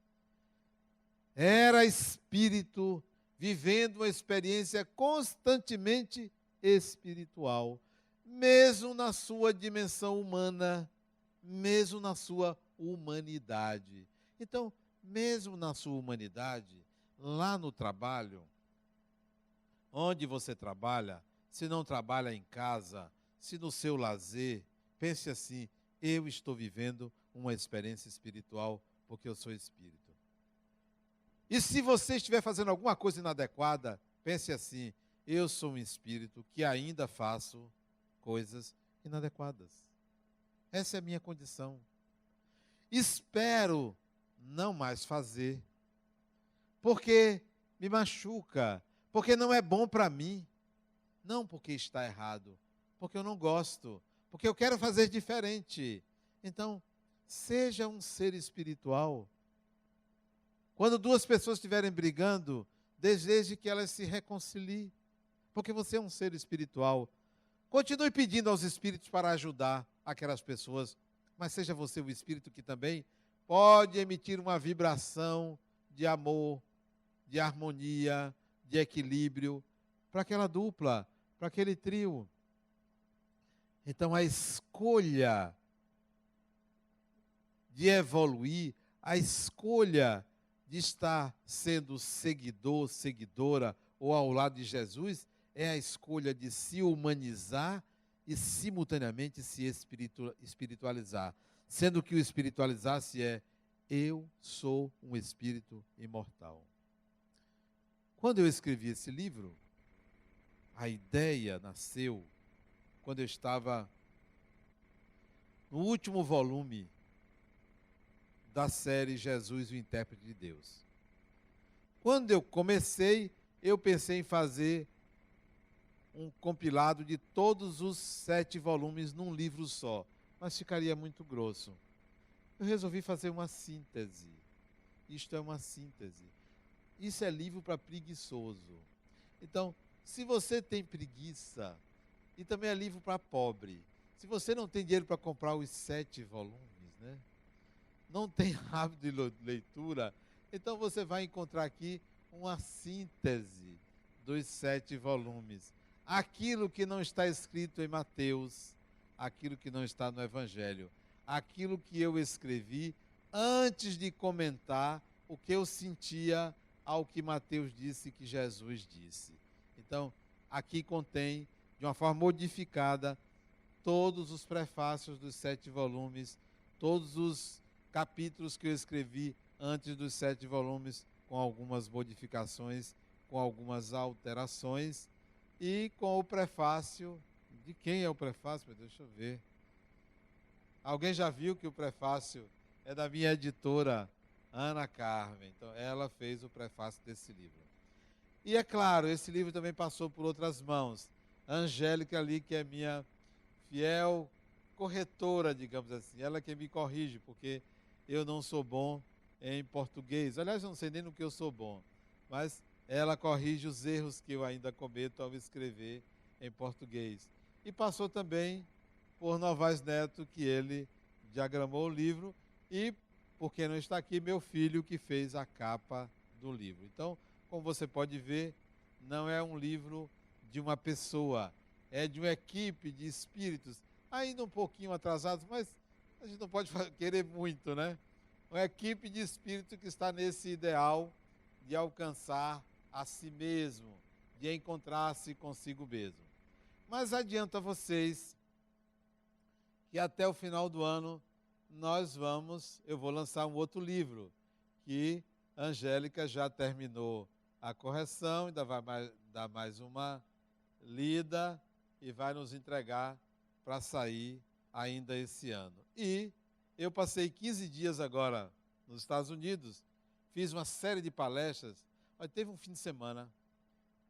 era espírito vivendo uma experiência constantemente espiritual, mesmo na sua dimensão humana, mesmo na sua humanidade. Então, mesmo na sua humanidade, lá no trabalho, onde você trabalha, se não trabalha em casa, se no seu lazer, pense assim: eu estou vivendo uma experiência espiritual porque eu sou espírito. E se você estiver fazendo alguma coisa inadequada, pense assim: eu sou um espírito que ainda faço coisas inadequadas. Essa é a minha condição. Espero não mais fazer, porque me machuca, porque não é bom para mim. Não porque está errado, porque eu não gosto, porque eu quero fazer diferente. Então, seja um ser espiritual. Quando duas pessoas estiverem brigando, deseje que elas se reconciliem, porque você é um ser espiritual. Continue pedindo aos espíritos para ajudar aquelas pessoas, mas seja você o espírito que também pode emitir uma vibração de amor, de harmonia, de equilíbrio para aquela dupla, para aquele trio. Então, a escolha de evoluir, a escolha de estar sendo seguidor, seguidora, ou ao lado de Jesus, é a escolha de se humanizar e simultaneamente se espiritualizar. Sendo que o espiritualizar-se é: eu sou um espírito imortal. Quando eu escrevi esse livro, a ideia nasceu quando eu estava no último volume da série Jesus, o Intérprete de Deus. Quando eu comecei, eu pensei em fazer um compilado de todos os 7 volumes num livro só, mas ficaria muito grosso. Eu resolvi fazer uma síntese. Isto é uma síntese. Isso é livro para preguiçoso. Então, se você tem preguiça, e também é livro para pobre, se você não tem dinheiro para comprar os 7 volumes, né? Não tem hábito de leitura, então você vai encontrar aqui uma síntese dos 7 volumes. Aquilo que não está escrito em Mateus, aquilo que não está no Evangelho, aquilo que eu escrevi antes de comentar o que eu sentia ao que Mateus disse que Jesus disse. Então, aqui contém de uma forma modificada, todos os prefácios dos 7 volumes, todos os capítulos que eu escrevi antes dos 7 volumes, com algumas modificações, com algumas alterações, e com o prefácio. De quem é o prefácio? Deixa eu ver. Alguém já viu que o prefácio é da minha editora, Ana Carmen. Então, ela fez o prefácio desse livro. E é claro, esse livro também passou por outras mãos. A Angélica ali, que é minha fiel corretora, digamos assim. Ela que me corrige, porque eu não sou bom em português. Aliás, eu não sei nem no que eu sou bom. Mas ela corrige os erros que eu ainda cometo ao escrever em português. E passou também por Novaes Neto, que ele diagramou o livro, e, porque não está aqui, meu filho, que fez a capa do livro. Então, como você pode ver, não é um livro de uma pessoa, é de uma equipe de espíritos, ainda um pouquinho atrasados, mas a gente não pode querer muito, né? Uma equipe de espíritos que está nesse ideal de alcançar a si mesmo, de encontrar-se consigo mesmo. Mas adianto a vocês que até o final do ano eu vou lançar um outro livro, que a Angélica já terminou a correção, ainda vai dar mais uma lida e vai nos entregar para sair ainda esse ano. E eu passei 15 dias agora nos Estados Unidos, fiz uma série de palestras, mas teve um fim de semana,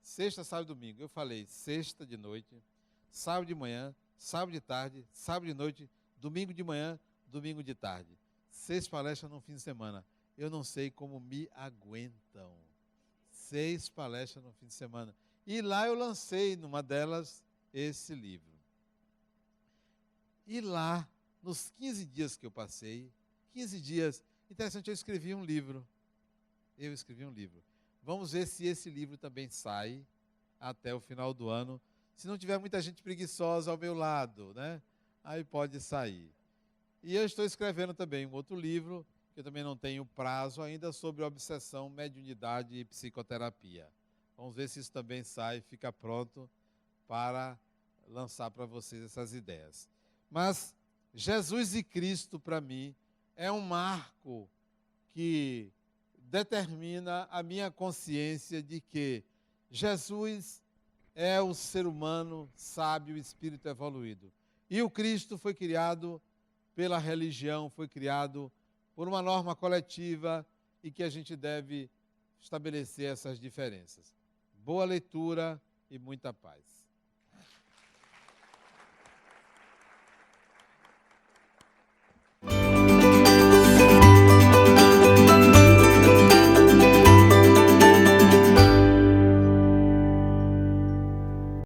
sexta, sábado e domingo. Eu falei sexta de noite, sábado de manhã, sábado de tarde, sábado de noite, domingo de manhã, domingo de tarde. 6 palestras no fim de semana. Eu não sei como me aguentam. 6 palestras no fim de semana. E lá eu lancei, numa delas, esse livro. E lá, nos 15 dias que eu passei, 15 dias, interessante, eu escrevi um livro. Vamos ver se esse livro também sai até o final do ano. Se não tiver muita gente preguiçosa ao meu lado, né? Aí pode sair. E eu estou escrevendo também um outro livro, que eu também não tenho prazo ainda, sobre obsessão, mediunidade e psicoterapia. Vamos ver se isso também sai, fica pronto para lançar para vocês essas ideias. Mas Jesus e Cristo, para mim, é um marco que determina a minha consciência de que Jesus é o ser humano sábio, espírito evoluído. E o Cristo foi criado pela religião, foi criado por uma norma coletiva e que a gente deve estabelecer essas diferenças. Boa leitura e muita paz.